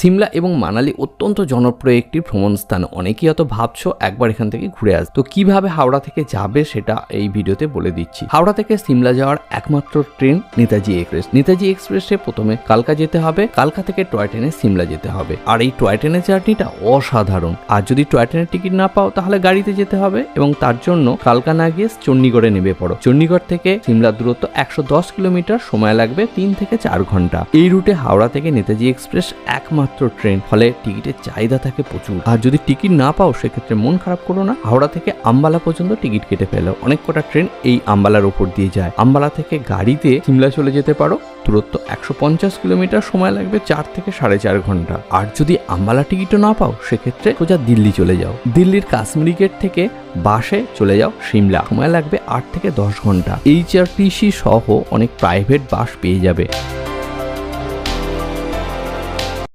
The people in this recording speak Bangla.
সিমলা এবং মানালি অত্যন্ত জনপ্রিয় একটি ভ্রমণ স্থান। অনেকেই হয়তো ভাবছো একবার এখান থেকে ঘুরে আসবে। তো কিভাবে হাওড়া থেকে যাবে সেটা এই ভিডিওতে বলে দিচ্ছি। হাওড়া থেকে সিমলা যাওয়ার একমাত্র ট্রেন নেতাজি এক্সপ্রেস। নেতাজি এক্সপ্রেসে প্রথমে কালকা যেতে হবে, কালকা থেকে টয় ট্রেনে সিমলা যেতে হবে। আর এই টয় ট্রেনের জার্নিটা অসাধারণ। আর যদি টয় ট্রেনের টিকিট না পাও তাহলে গাড়িতে যেতে হবে, এবং তার জন্য কালকা না গিয়ে চণ্ডীগড়ে নেমে পড়ো। চণ্ডীগড় থেকে সিমলার দূরত্ব 110 কিলোমিটার, সময় লাগবে 3 থেকে 4 ঘন্টা। এই রুটে হাওড়া থেকে নেতাজি এক্সপ্রেস একমাত্র ট্রেন, ফলে টিকিটের চাহিদা থাকে প্রচুর। আর যদি টিকিট না পাও সেক্ষেত্রে মন খারাপ করো না, হাওড়া থেকে আম্বালা পর্যন্ত টিকিট কেটে ফেলো। অনেক কটা ট্রেন এই আম্বালার উপর দিয়ে যায়। আম্বালা থেকে গাড়িতে সিমলা চলে যেতে পারো, দূরত্ব 150 কিলোমিটার, সময় লাগবে 4 থেকে 4.5 ঘন্টা। আর যদি আম্বালা টিকিটও না পাও সেক্ষেত্রে সোজা দিল্লি চলে যাও। দিল্লির কাশ্মীরি গেট থেকে বাসে চলে যাও সিমলা, সময় লাগবে 8 থেকে 10 ঘন্টা। HRTC সহ অনেক প্রাইভেট বাস পেয়ে যাবে।